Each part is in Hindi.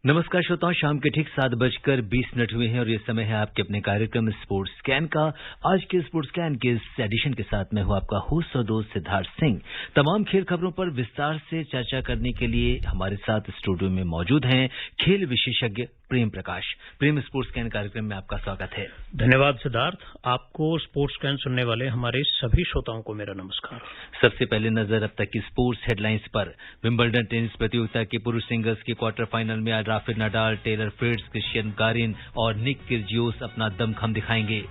नमस्कार श्रोताओं, शाम के ठीक 7:20 हुए हैं और ये समय है आपके अपने कार्यक्रम स्पोर्ट्स स्कैन का। आज के स्पोर्ट्स स्कैन के इस एडिशन के साथ मैं हूं आपका होस्ट और दोस्त सिद्धार्थ सिंह। तमाम खेल खबरों पर विस्तार से चर्चा करने के लिए हमारे साथ स्टूडियो में मौजूद हैं खेल विशेषज्ञ प्रेम प्रकाश। प्रेम, स्पोर्ट्स स्कैन कार्यक्रम में आपका स्वागत है। धन्यवाद सिद्धार्थ। आपको स्पोर्ट्स स्कैन सुनने वाले हमारे सभी श्रोताओं को मेरा नमस्कार। सबसे पहले नजर अब तक की स्पोर्ट्स हेडलाइंस पर। विंबलडन टेनिस प्रतियोगिता के पुरुष सिंगल्स के क्वार्टर फाइनल में आज Rafael Nadal, Taylor Fritz, Cristian Garin और निक किर्जियोस अपना दमखम दिखाएंगे।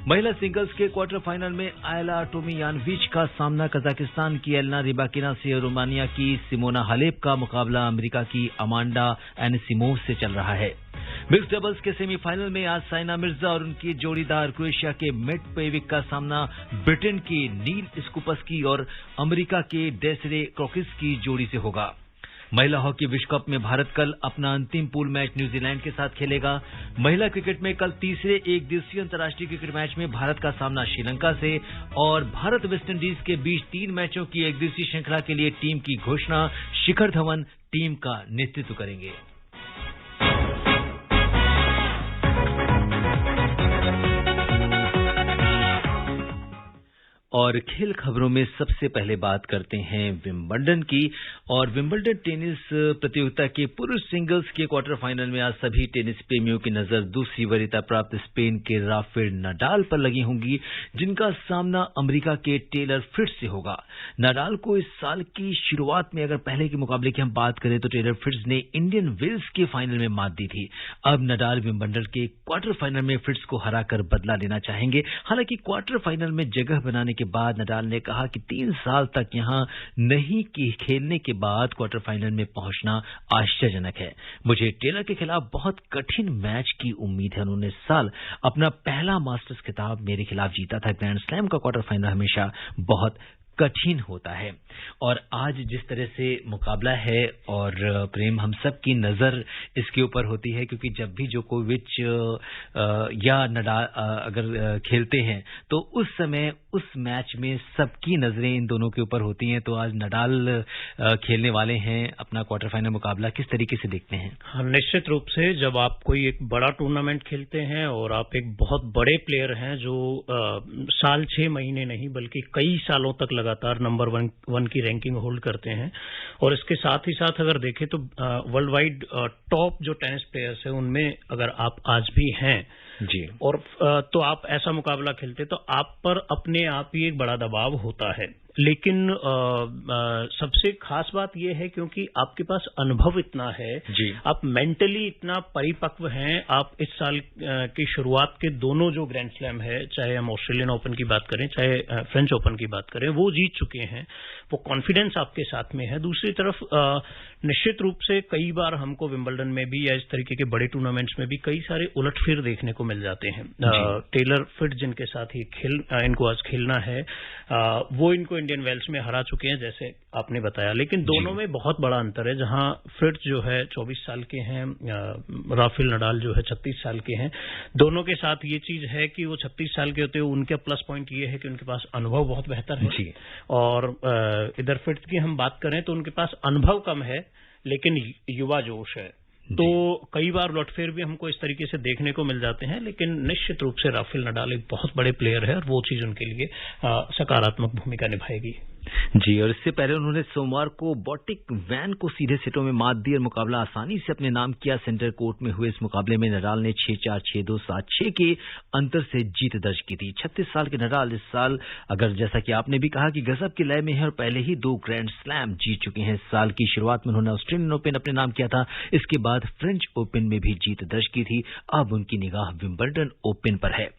महिला सिंगल्स के क्वार्टर फाइनल में आयला टोमियानोविच का सामना कजाकिस्तान की एलेना रिबाकिना से और रोमानिया की सिमोना हालेप का मुकाबला अमेरिका की अमांडा एनिसिमोव से चल रहा है। मिक्स डबल्स के सेमीफाइनल में आज मिर्जा और उनकी जोड़ीदार क्रोएशिया के मेटपेविक का सामना ब्रिटेन के नील स्कूपस्की और अमेरिका के डेसिरे क्रोकिस की जोड़ी से होगा। महिला हॉकी विश्व कप में भारत कल अपना अंतिम पूल मैच न्यूजीलैंड के साथ खेलेगा। महिला क्रिकेट में कल तीसरे एक दिवसीय अंतर्राष्ट्रीय क्रिकेट मैच में भारत का सामना श्रीलंका से और भारत वेस्टइंडीज के बीच 3 मैचों की एक दिवसीय श्रृंखला के लिए टीम की घोषणा। शिखर धवन टीम का नेतृत्व करेंगे। और खेल खबरों में सबसे पहले बात करते हैं विंबलडन की। और विंबलडन टेनिस प्रतियोगिता के पुरुष सिंगल्स के क्वार्टर फाइनल में आज सभी टेनिस प्रेमियों की नजर दूसरी वरीयता प्राप्त स्पेन के राफेल नडाल पर लगी होंगी, जिनका सामना अमेरिका के टेलर फ्रिट्ज से होगा। नडाल को इस साल की शुरुआत में अगर पहले के मुकाबले की हम बात करें तो टेलर फ्रिट्ज ने इंडियन वेल्स के फाइनल में मात दी थी। अब नडाल विंबलडन के क्वार्टर फाइनल में फ्रिट्ज को हराकर बदला लेना चाहेंगे। हालांकि क्वार्टर फाइनल में जगह बनाने के बाद नडाल ने कहा कि 3 साल तक यहां नहीं खेलने के बाद क्वार्टर फाइनल में पहुंचना आश्चर्यजनक है। मुझे टेलर के खिलाफ बहुत कठिन मैच की उम्मीद है। उन्होंने इस साल अपना पहला मास्टर्स खिताब मेरे खिलाफ जीता था। ग्रैंड स्लैम का क्वार्टर फाइनल हमेशा बहुत कठिन होता है। और आज जिस तरह से मुकाबला है और प्रेम, हम सब की नजर इसके ऊपर होती है क्योंकि जब भी जोकोविच या नडाल अगर खेलते हैं तो उस समय उस मैच में सबकी नजरें इन दोनों के ऊपर होती हैं। तो आज नडाल खेलने वाले हैं अपना क्वार्टर फाइनल मुकाबला, किस तरीके से देखते हैं? हाँ, निश्चित रूप से जब आप कोई एक बड़ा टूर्नामेंट खेलते हैं और आप एक बहुत बड़े प्लेयर हैं जो साल 6 महीने नहीं बल्कि कई सालों तक लगातार नंबर 1 की रैंकिंग होल्ड करते हैं, और इसके साथ ही साथ अगर देखें तो वर्ल्ड वाइड टॉप जो टेनिस प्लेयर्स हैं उनमें अगर आप आज भी हैं जी, और तो आप ऐसा मुकाबला खेलते तो आप पर अपने आप ही एक बड़ा दबाव होता है। लेकिन सबसे खास बात यह है क्योंकि आपके पास अनुभव इतना है जी, आप मेंटली इतना परिपक्व हैं। आप इस साल की शुरुआत के दोनों जो ग्रैंड स्लैम है, चाहे हम ऑस्ट्रेलियन ओपन की बात करें चाहे फ्रेंच ओपन की बात करें, वो जीत चुके हैं। वो कॉन्फिडेंस आपके साथ में है। दूसरी तरफ निश्चित रूप से कई बार हमको विंबलडन में भी या इस तरीके के बड़े टूर्नामेंट्स में भी कई सारे उलटफेर देखने को मिल जाते हैं। टेलर फ्रिट्ज जिनके साथ इनको आज खेलना है, वो इनको इंडियन वेल्स में हरा चुके हैं जैसे आपने बताया। लेकिन दोनों में बहुत बड़ा अंतर है। जहां फ्रिट्ज जो है 24 साल के हैं, राफेल नडाल जो है 36 साल के हैं। दोनों के साथ ये चीज है कि वो 36 साल के होते हुए उनके प्लस पॉइंट ये है कि उनके पास अनुभव बहुत बेहतर है जी। और इधर फ्रिट्ज की हम बात करें तो उनके पास अनुभव कम है लेकिन युवा जोश है। तो कई बार उलटफेर भी हमको इस तरीके से देखने को मिल जाते हैं। लेकिन निश्चित रूप से राफेल नडाल एक बहुत बड़े प्लेयर है और वो चीज उनके लिए सकारात्मक भूमिका निभाएगी। जी, और इससे पहले उन्होंने सोमवार को बॉटिक वैन को सीधे सेटों में मात दी और मुकाबला आसानी से अपने नाम किया। सेंटर कोर्ट में हुए इस मुकाबले में नडाल ने 6-4, 6-2, 7-6 के अंतर से जीत दर्ज की थी। 36 साल के नडाल इस साल अगर जैसा कि आपने भी कहा कि गजब की लय में है और पहले ही 2 ग्रैंड स्लैम जीत चुके हैं। इस साल की शुरुआत में उन्होंने ऑस्ट्रेलियन ओपन अपने नाम किया था, इसके बाद फ्रेंच ओपन में भी जीत दर्ज की थी। अब उनकी निगाह विंबलडन ओपन पर है।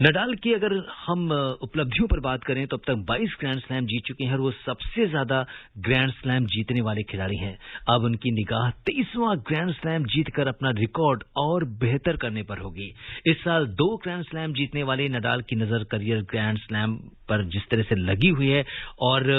नडाल की अगर हम उपलब्धियों पर बात करें तो अब तक 22 ग्रैंड स्लैम जीत चुके हैं और वो सबसे ज्यादा ग्रैंड स्लैम जीतने वाले खिलाड़ी हैं। अब उनकी निगाह 23वां ग्रैंड स्लैम जीतकर अपना रिकॉर्ड और बेहतर करने पर होगी। इस साल 2 ग्रैंड स्लैम जीतने वाले नडाल की नजर करियर ग्रैंड स्लैम पर जिस तरह से लगी हुई है और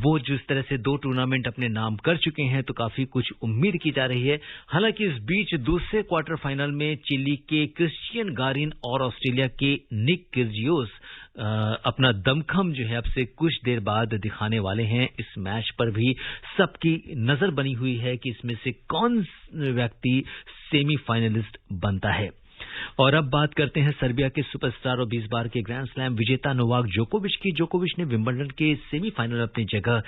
वो जिस तरह से 2 टूर्नामेंट अपने नाम कर चुके हैं तो काफी कुछ उम्मीद की जा रही है। हालांकि इस बीच दूसरे क्वार्टर फाइनल में चिली के क्रिस्टियन गारिन और ऑस्ट्रेलिया के निक किर्जियोस अपना दमखम जो है अब से कुछ देर बाद दिखाने वाले हैं। इस मैच पर भी सबकी नजर बनी हुई है कि इसमें से कौन व्यक्ति सेमीफाइनलिस्ट बनता है। और अब बात करते हैं सर्बिया के सुपरस्टार और 20 बार के ग्रैंड स्लैम विजेता नोवाक जोकोविच की। जोकोविच ने विंबलडन के सेमीफाइनल में अपनी जगह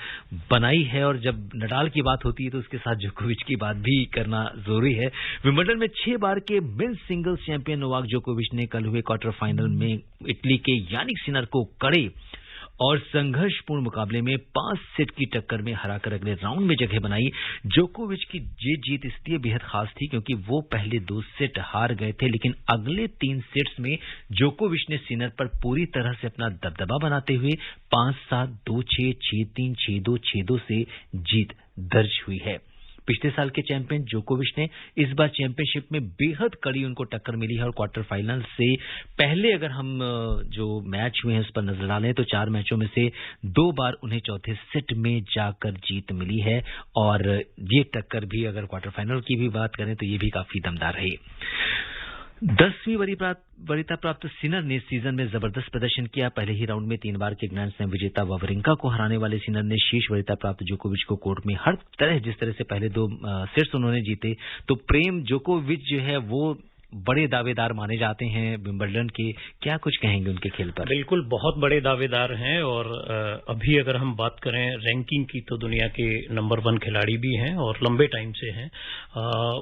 बनाई है और जब नडाल की बात होती है तो उसके साथ जोकोविच की बात भी करना जरूरी है। विंबलडन में 6 बार के मेंस सिंगल्स चैंपियन नोवाक जोकोविच ने कल हुए क्वार्टर फाइनल में इटली के यानिक सिनर को कड़े और संघर्षपूर्ण मुकाबले में 5 सेट की टक्कर में हराकर अगले राउंड में जगह बनाई। जोकोविच की ये जीत इसलिए बेहद खास थी क्योंकि वो पहले 2 सेट हार गए थे, लेकिन अगले 3 सेट्स में जोकोविच ने सिनर पर पूरी तरह से अपना दबदबा बनाते हुए 5-7, 2-6, 6-3, 6-2, 6-2 से जीत दर्ज हुई है। पिछले साल के चैंपियन जोकोविच ने इस बार चैंपियनशिप में बेहद कड़ी उनको टक्कर मिली है और क्वार्टर फाइनल से पहले अगर हम जो मैच हुए हैं उस पर नजर डालें तो 4 मैचों में से 2 बार उन्हें चौथे सेट में जाकर जीत मिली है और ये टक्कर भी अगर क्वार्टर फाइनल की भी बात करें तो ये भी काफी दमदार रही। 10वीं वरीयता प्राप्त सिनर ने सीजन में जबरदस्त प्रदर्शन किया। पहले ही राउंड में 3 बार के ग्रैंड स्लैम विजेता वावरिंका को हराने वाले सिनर ने शीर्ष वरीयता प्राप्त जोकोविच को कोर्ट में हर तरह जिस तरह से पहले 2 सेट्स उन्होंने जीते तो प्रेम जोकोविच जो है वो बड़े दावेदार माने जाते हैं विंबलडन के। क्या कुछ कहेंगे उनके खेल पर? बिल्कुल बहुत बड़े दावेदार हैं और अभी अगर हम बात करें रैंकिंग की तो दुनिया के नंबर 1 खिलाड़ी भी हैं और लंबे टाइम से हैं।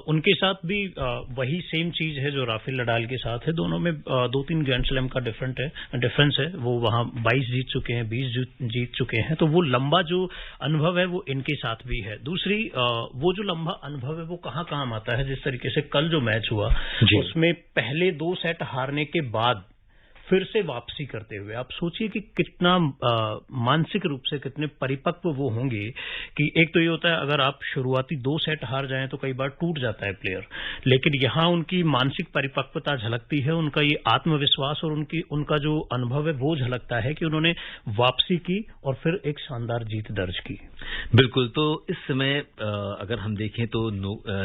उनके साथ भी वही सेम चीज है जो राफेल नडाल के साथ है। दोनों में 2-3 ग्रैंड स्लैम का डिफरेंस है। वो वहां 22 जीत चुके हैं, 20 जीत चुके हैं, तो वो लंबा जो अनुभव है वो इनके साथ भी है। दूसरी वो जो लंबा अनुभव है वो कहाँ काम आता है, जिस तरीके से कल जो मैच हुआ उसमें पहले 2 सेट हारने के बाद फिर से वापसी करते हुए आप सोचिए कि कितना मानसिक रूप से कितने परिपक्व वो होंगे कि एक तो ये होता है अगर आप शुरुआती 2 सेट हार जाएं तो कई बार टूट जाता है प्लेयर, लेकिन यहां उनकी मानसिक परिपक्वता झलकती है, उनका ये आत्मविश्वास और उनका जो अनुभव है वो झलकता है कि उन्होंने वापसी की और फिर एक शानदार जीत दर्ज की। बिल्कुल, तो इस समय अगर हम देखें तो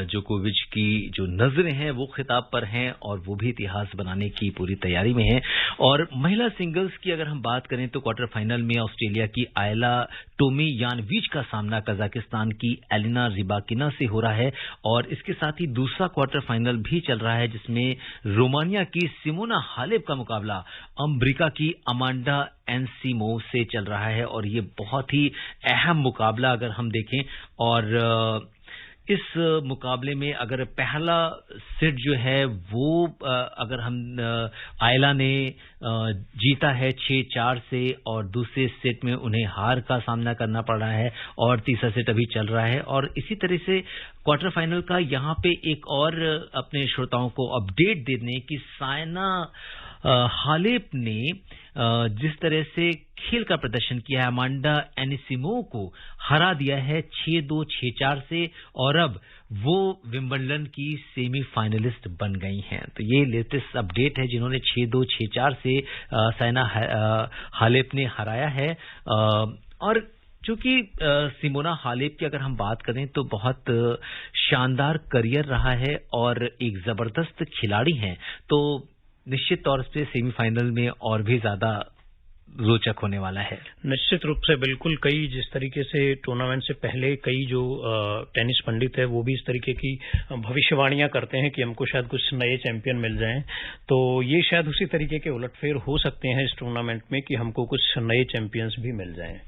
जोकोविच की जो नजरें हैं वो खिताब पर हैं और वो भी इतिहास बनाने की पूरी तैयारी में है। और महिला सिंगल्स की अगर हम बात करें तो क्वार्टर फाइनल में ऑस्ट्रेलिया की आयला टोमियानोविच का सामना कजाकिस्तान की एलिना रिबाकिना से हो रहा है और इसके साथ ही दूसरा क्वार्टर फाइनल भी चल रहा है जिसमें रोमानिया की सिमोना हालेप का मुकाबला अमेरिका की अमांडा एनसीमो से चल रहा है और ये बहुत ही अहम मुकाबला अगर हम देखें। और इस मुकाबले में अगर पहला सेट जो है वो अगर हम आयला ने जीता है 6-4 से और दूसरे सेट में उन्हें हार का सामना करना पड़ रहा है और तीसरा सेट अभी चल रहा है। और इसी तरह से क्वार्टर फाइनल का यहाँ पे एक और अपने श्रोताओं को अपडेट देने की सायना हालेप ने जिस तरह से खेल का प्रदर्शन किया है, अमांडा एनिसिमो को हरा दिया है 6-2, 6-4 से और अब वो विंबलडन की सेमीफाइनलिस्ट बन गई हैं। तो ये लेटेस्ट अपडेट है जिन्होंने 6-2, 6-4 से सायना हालेप ने हराया है। और चूंकि सिमोना हालेप की अगर हम बात करें तो बहुत शानदार करियर रहा है और एक जबरदस्त खिलाड़ी हैं, तो निश्चित तौर से सेमीफाइनल में और भी ज्यादा रोचक होने वाला है। निश्चित रूप से बिल्कुल, कई जिस तरीके से टूर्नामेंट से पहले कई जो टेनिस पंडित है वो भी इस तरीके की भविष्यवाणियां करते हैं कि हमको शायद कुछ नए चैंपियन मिल जाएं, तो ये शायद उसी तरीके के उलटफेर हो सकते हैं इस टूर्नामेंट में कि हमको कुछ नए चैंपियंस भी मिल जाएं।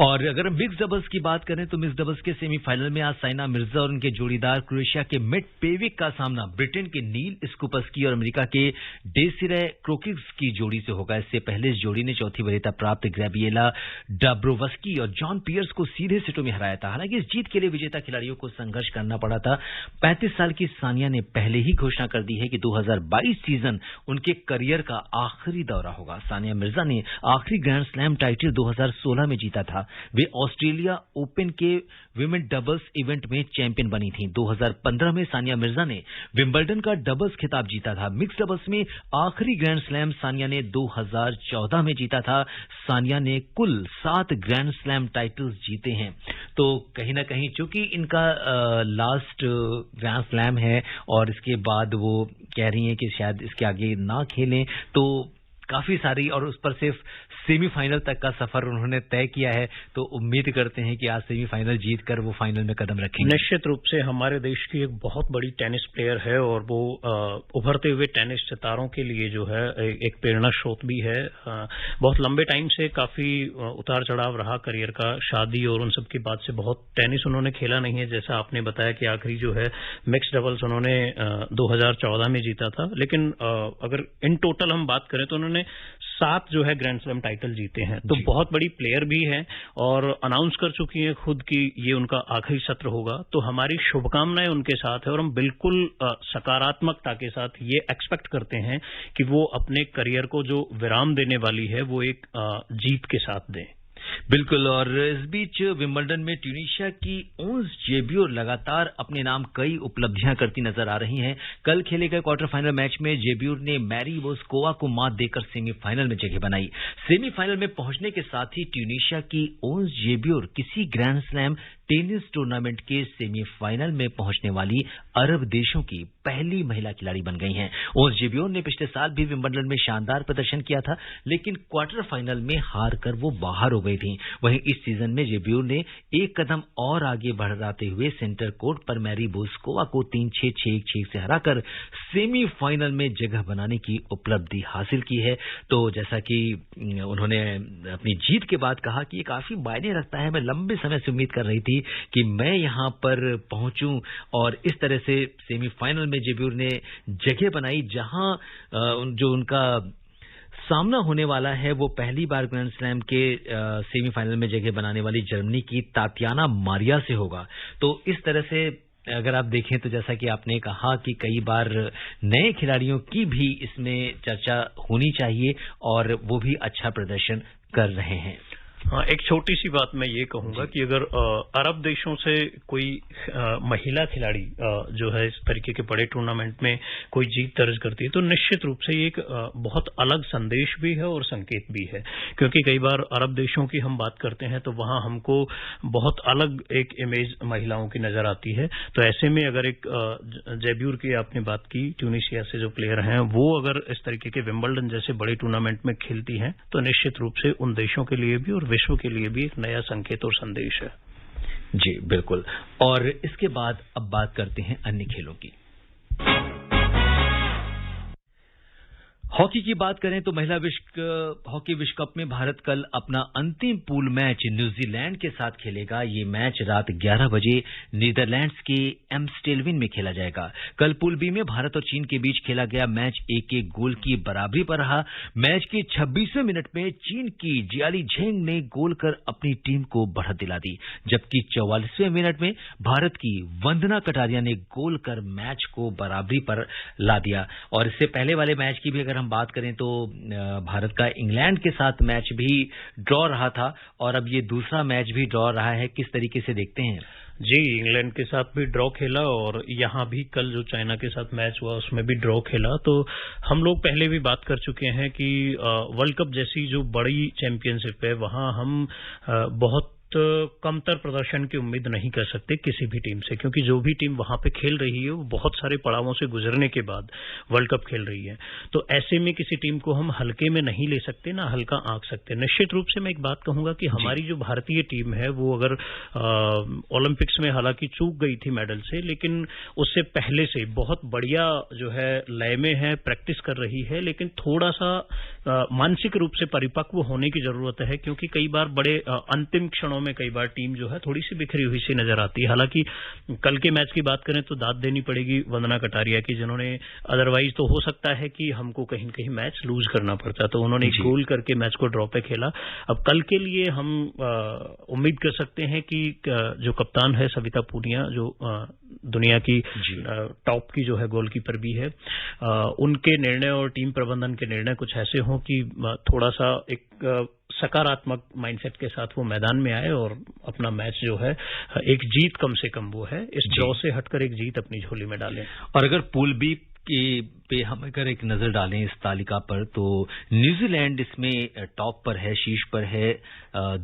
और अगर हम मिक्स डबल्स की बात करें तो मिक्स डबल्स के सेमीफाइनल में आज साइना मिर्जा और उनके जोड़ीदार क्रोएशिया के मेट पेविक का सामना ब्रिटेन के नील स्कूपस्की और अमेरिका के डेसिरे क्रोकिक्स की जोड़ी से होगा। इससे पहले इस जोड़ी ने चौथी वरीयता प्राप्त गैब्रिएला डाब्रोवस्की और जॉन पियर्स को सीधे सेटों में हराया था। हालांकि इस जीत के लिए विजेता खिलाड़ियों को संघर्ष करना पड़ा था। 35 साल की सानिया ने पहले ही घोषणा कर दी है कि 2022 सीजन उनके करियर का आखिरी दौरा होगा। सानिया मिर्जा ने आखिरी ग्रैंड स्लैम टाइटल 2016 में जीता था। वे ऑस्ट्रेलिया ओपन के विमेन डबल्स इवेंट में चैंपियन बनी थीं। 2015 में सानिया मिर्जा ने विंबलडन का डबल्स खिताब जीता था। मिक्स डबल्स में आखिरी ग्रैंड स्लैम सानिया ने 2014 में जीता था। सानिया ने कुल 7 ग्रैंड स्लैम टाइटल्स जीते हैं। तो कहीं ना कहीं चूंकि इनका लास्ट ग्रैंड स्लैम है और इसके बाद वो कह रही हैं कि शायद इसके आगे ना खेलें, तो काफी सारी, और उस पर सिर्फ सेमीफाइनल तक का सफर उन्होंने तय किया है, तो उम्मीद करते हैं कि आज सेमीफाइनल जीतकर वो फाइनल में कदम रखेंगे। निश्चित रूप से हमारे देश की एक बहुत बड़ी टेनिस प्लेयर है और वो उभरते हुए टेनिस सितारों के लिए जो है एक प्रेरणा स्रोत भी है। बहुत लंबे टाइम से काफी उतार चढ़ाव रहा करियर का, शादी और उन सब के बाद से बहुत टेनिस उन्होंने खेला नहीं है। जैसा आपने बताया कि आखिरी जो है मिक्स डबल्स उन्होंने 2014 में जीता था, लेकिन अगर इन टोटल हम बात करें तो उन्होंने 7 जो है ग्रैंड स्लैम टाइटल जीते हैं। तो बहुत बड़ी प्लेयर भी है और अनाउंस कर चुकी है खुद कि ये उनका आखिरी सत्र होगा। तो हमारी शुभकामनाएं उनके साथ है और हम बिल्कुल सकारात्मकता के साथ ये एक्सपेक्ट करते हैं कि वो अपने करियर को जो विराम देने वाली है वो एक जीत के साथ दें। बिल्कुल। और इस बीच विंबलडन में ट्यूनीशिया की ओंस जेब्यूर लगातार अपने नाम कई उपलब्धियां करती नजर आ रही हैं। कल खेले गए क्वार्टर फाइनल मैच में जेब्यूर ने मैरी वोस्कोवा को मात देकर सेमीफाइनल में जगह बनाई। सेमीफाइनल में पहुंचने के साथ ही ट्यूनीशिया की ओंस जेब्यूर किसी ग्रैंड स्लैम टेनिस टूर्नामेंट के सेमीफाइनल में पहुंचने वाली अरब देशों की पहली महिला खिलाड़ी बन गई हैं। ओंस जेब्यूर ने पिछले साल भी विंबलडन में शानदार प्रदर्शन किया था, लेकिन क्वार्टर फाइनल में हार कर वो बाहर हो गई थी। वहीं इस सीजन में जेब्यूर ने एक कदम और आगे बढ़ाते हुए सेंटर कोर्ट पर मैरी वोस्कोवा को 3-6, 6-1 से हराकर सेमीफाइनल में जगह बनाने की उपलब्धि हासिल की है। तो जैसा कि उन्होंने अपनी जीत के बाद कहा कि ये काफी मायने रखता है, मैं लंबे समय से उम्मीद कर रही थी कि मैं यहां पर पहुंचूं, और इस तरह से सेमीफाइनल में जेब्यूर ने जगह बनाई, जहां जो उनका सामना होने वाला है वो पहली बार ग्रैंड स्लैम के सेमीफाइनल में जगह बनाने वाली जर्मनी की तातियाना मारिया से होगा। तो इस तरह से अगर आप देखें तो जैसा कि आपने कहा कि कई बार नए खिलाड़ियों की भी इसमें चर्चा होनी चाहिए और वो भी अच्छा प्रदर्शन कर रहे हैं। हाँ, एक छोटी सी बात मैं ये कहूंगा कि अगर अरब देशों से कोई महिला खिलाड़ी जो है इस तरीके के बड़े टूर्नामेंट में कोई जीत दर्ज करती है तो निश्चित रूप से ये एक बहुत अलग संदेश भी है और संकेत भी है, क्योंकि कई बार अरब देशों की हम बात करते हैं तो वहां हमको बहुत अलग एक इमेज महिलाओं की नजर आती है। तो ऐसे में अगर एक जेब्यूर की आपने बात की, ट्यूनीशिया से जो प्लेयर हैं, वो अगर इस तरीके के विंबलडन जैसे बड़े टूर्नामेंट में खेलती हैं तो निश्चित रूप से उन देशों के लिए भी और विश्व के लिए भी एक नया संकेत और संदेश है। जी बिल्कुल। और इसके बाद अब बात करते हैं अन्य खेलों की। हॉकी की बात करें तो महिला हॉकी विश्व कप में भारत कल अपना अंतिम पूल मैच न्यूजीलैंड के साथ खेलेगा। ये मैच रात 11 बजे नीदरलैंड्स के एम्स्टेलविन में खेला जाएगा। कल पूल बी में भारत और चीन के बीच खेला गया मैच 1-1 गोल की बराबरी पर रहा। मैच के 26वें मिनट में चीन की जियाली झेंग ने गोल कर अपनी टीम को बढ़त दिला दी, जबकि 44वें मिनट में भारत की वंदना कटारिया ने गोल कर मैच को बराबरी पर ला दिया। और इससे पहले वाले मैच की भी अगर हम बात करें तो भारत का इंग्लैंड के साथ मैच भी ड्रॉ रहा था और अब ये दूसरा मैच भी ड्रॉ रहा है। किस तरीके से देखते हैं? जी, इंग्लैंड के साथ भी ड्रॉ खेला और यहां भी कल जो चाइना के साथ मैच हुआ उसमें भी ड्रॉ खेला। तो हम लोग पहले भी बात कर चुके हैं कि वर्ल्ड कप जैसी जो बड़ी चैंपियनशिप है वहां हम बहुत कमतर प्रदर्शन की उम्मीद नहीं कर सकते किसी भी टीम से, क्योंकि जो भी टीम वहां पे खेल रही है वो बहुत सारे पड़ावों से गुजरने के बाद वर्ल्ड कप खेल रही है। तो ऐसे में किसी टीम को हम हल्के में नहीं ले सकते, ना हल्का आंक सकते। निश्चित रूप से मैं एक बात कहूंगा कि हमारी जो भारतीय टीम है वो अगर ओलंपिक्स में हालांकि चूक गई थी मेडल से, लेकिन उससे पहले से बहुत बढ़िया जो है लय में है, प्रैक्टिस कर रही है, लेकिन थोड़ा सा मानसिक रूप से परिपक्व होने की जरूरत है, क्योंकि कई बार बड़े अंतिम क्षणों में कई बार टीम जो है थोड़ी सी बिखरी हुई सी नजर आती है। हालांकि कल के मैच की बात करें तो दाद देनी पड़ेगी वंदना कटारिया की, जिन्होंने अदरवाइज तो हो सकता है कि हमको कहीं न कहीं मैच लूज करना पड़ता, तो उन्होंने गोल करके मैच को ड्रॉ पे खेला। अब कल के लिए हम उम्मीद कर सकते हैं कि जो कप्तान है सविता पूनिया, जो दुनिया की टॉप की जो है गोलकीपर भी है, उनके निर्णय और टीम प्रबंधन के निर्णय कुछ ऐसे हों कि थोड़ा सा एक सकारात्मक माइंडसेट के साथ वो मैदान में आए और अपना मैच जो है एक जीत कम से कम वो है इस ड्रॉ से हटकर एक जीत अपनी झोली में डालें। और अगर पूल बी की पे हम अगर एक नजर डालें इस तालिका पर तो न्यूजीलैंड इसमें टॉप पर है, शीर्ष पर है।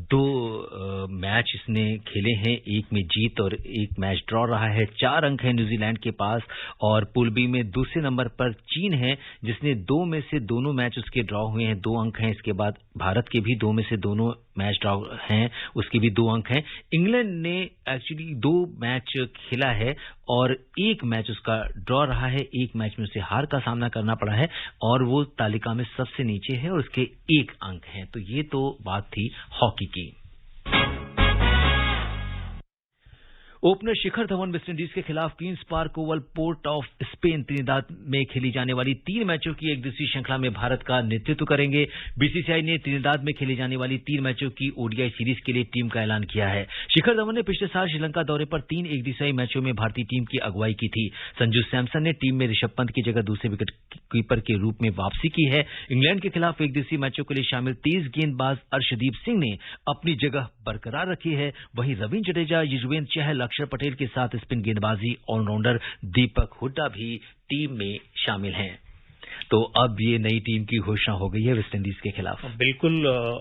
2 मैच इसने खेले हैं, एक में जीत और एक मैच ड्रॉ रहा है। 4 अंक हैं न्यूजीलैंड के पास और पूल बी में दूसरे नंबर पर चीन है जिसने 2 में से दोनों मैच उसके ड्रॉ हुए हैं, 2 अंक हैं। इसके बाद भारत के भी 2 में से दोनों मैच ड्रॉ हैं, उसके भी 2 अंक हैं। इंग्लैंड ने एक्चुअली 2 मैच खेला है और 1 मैच उसका ड्रॉ रहा है, 1 मैच में उसे हार का सामना करना पड़ा है और वो तालिका में सबसे नीचे है और उसके 1 अंक हैं। तो ये तो बात थी हॉकी की। ओपनर शिखर धवन वेस्टइंडीज के खिलाफ Queen's Park Oval Port of Spain Trinidad में खेली जाने वाली 3 मैचों की एक दिवसीय श्रृंखला में भारत का नेतृत्व करेंगे। बीसीसीआई ने त्रिनिदाद में खेली जाने वाली 3 मैचों की ओडीआई सीरीज के लिए टीम का ऐलान किया है। शिखर धवन ने पिछले साल श्रीलंका दौरे पर 3 एक दिवसीय मैचों में भारतीय टीम की अगुवाई की थी। संजू सैमसन ने टीम में ऋषभ पंत की जगह दूसरे विकेट कीपर के रूप में वापसी की है। इंग्लैंड के खिलाफ एक दिवसीय मैचों के लिए शामिल तेज गेंदबाज अर्शदीप सिंह ने अपनी जगह बरकरार रखी है। वहीं रवींद्र जडेजा, युजवेंद्र चहल, अक्षर पटेल के साथ स्पिन गेंदबाजी ऑलराउंडर दीपक हुड्डा भी टीम में शामिल हैं। तो अब ये नई टीम की घोषणा हो गई है वेस्टइंडीज के खिलाफ। बिल्कुल,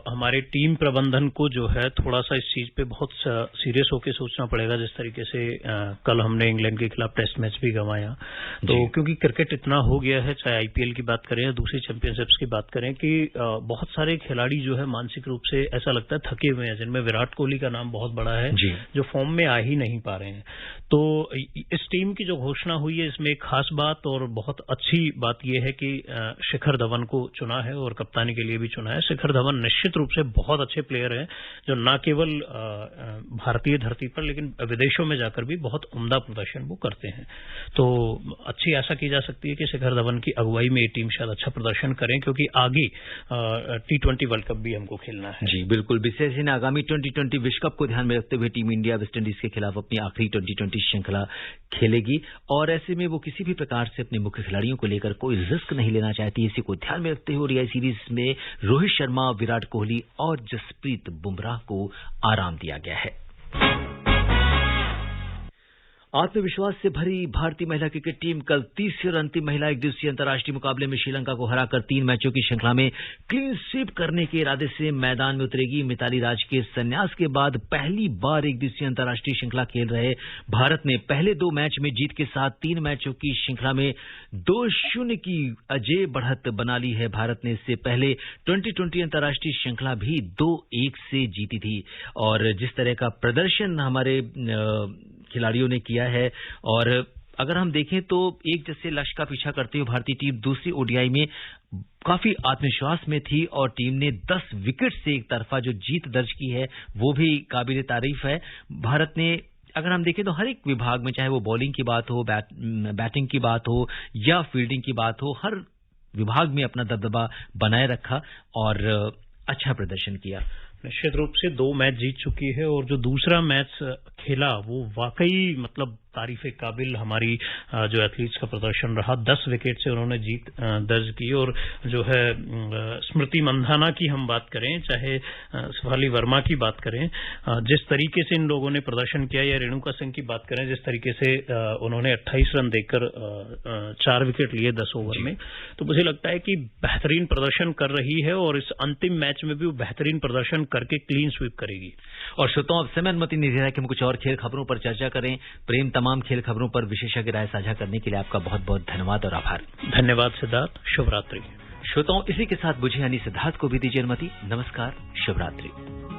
हमारे टीम प्रबंधन को जो है थोड़ा सा इस चीज पे बहुत सीरियस होकर सोचना पड़ेगा। जिस तरीके से कल हमने इंग्लैंड के खिलाफ टेस्ट मैच भी गंवाया, तो क्योंकि क्रिकेट इतना हो गया है, चाहे आईपीएल की बात करें या दूसरी चैंपियनशिप्स की बात करें, कि बहुत सारे खिलाड़ी जो है मानसिक रूप से ऐसा लगता है थके हुए हैं, जिनमें विराट कोहली का नाम बहुत बड़ा है, जो फॉर्म में आ ही नहीं पा रहे हैं। तो इस टीम की जो घोषणा हुई है, इसमें एक खास बात और बहुत अच्छी बात यह है कि शिखर धवन को चुना है और कप्तानी के लिए भी चुना है। शिखर धवन निश्चित रूप से बहुत अच्छे प्लेयर हैं, जो न केवल भारतीय धरती पर लेकिन विदेशों में जाकर भी बहुत उम्दा प्रदर्शन वो करते हैं। तो अच्छी आशा की जा सकती है कि शिखर धवन की अगुवाई में ये टीम शायद अच्छा प्रदर्शन करें, क्योंकि आगे T20 वर्ल्ड कप भी हमको खेलना है। जी बिल्कुल, बीसीसीआई ने आगामी 2020 विश्व कप को ध्यान में रखते हुए टीम इंडिया वेस्टइंडीज के खिलाफ अपनी आखिरी 2020 श्रृंखला खेलेगी और ऐसे में वो किसी भी प्रकार से अपने मुख्य खिलाड़ियों को लेकर कोई रिस्क नहीं लेना चाहती। इसी को ध्यान में रखते हुए ओडीआई सीरीज में रोहित शर्मा, विराट कोहली और जसप्रीत बुमराह को आराम दिया गया है। आत्मविश्वास से भरी भारतीय महिला क्रिकेट टीम कल तीसरे और अंतिम महिला एक दिवसीय अंतर्राष्ट्रीय मुकाबले में श्रीलंका को हराकर 3 मैचों की श्रृंखला में क्लीन स्वीप करने के इरादे से मैदान में उतरेगी। मिताली राज के संन्यास के बाद पहली बार एक दिवसीय अंतर्राष्ट्रीय श्रृंखला खेल रहे भारत ने पहले 2 मैच में जीत के साथ 3 मैचों की श्रृंखला में 2-0 की अजेय बढ़त बना ली है। भारत ने इससे पहले 2020 अंतर्राष्ट्रीय श्रृंखला भी 2-1 से जीती थी और जिस तरह का प्रदर्शन हमारे खिलाड़ियों ने किया है और अगर हम देखें तो एक जैसे लक्ष्य का पीछा करते हुए भारतीय टीम दूसरी ओडीआई में काफी आत्मविश्वास में थी और टीम ने 10 विकेट से एक तरफा जो जीत दर्ज की है वो भी काबिल तारीफ है। भारत ने अगर हम देखें तो हर एक विभाग में, चाहे वो बॉलिंग की बात हो, बैटिंग की बात हो या फील्डिंग की बात हो, हर विभाग में अपना दबदबा बनाए रखा और अच्छा प्रदर्शन किया। निश्चित रूप से 2 मैच जीत चुकी है और जो दूसरा मैच खेला वो वाकई मतलब तारीफ काबिल हमारी जो एथलीट्स का प्रदर्शन रहा। 10 विकेट से उन्होंने जीत दर्ज की और जो है स्मृति मंधाना की हम बात करें, चाहे शेफाली वर्मा की बात करें, जिस तरीके से इन लोगों ने प्रदर्शन किया, या रेणुका सिंह की बात करें, जिस तरीके से उन्होंने 28 रन देकर 4 विकेट लिए 10 ओवर में, तो मुझे लगता है कि बेहतरीन प्रदर्शन कर रही है और इस अंतिम मैच में भी वो बेहतरीन प्रदर्शन करके क्लीन स्वीप करेगी। और श्रोताओं, अब समय अनुमति नहीं दे रहा कि हम कुछ और खेल खबरों पर चर्चा करें। प्रेम तमाम खेल खबरों पर विशेषज्ञ राय साझा करने के लिए आपका बहुत बहुत धन्यवाद और आभार। धन्यवाद सिद्धार्थ, शुभ रात्रि। श्रोताओं, इसी के साथ मुझे यानी सिद्धार्थ को भी दीजिए अनुमति। नमस्कार, शुभ रात्रि।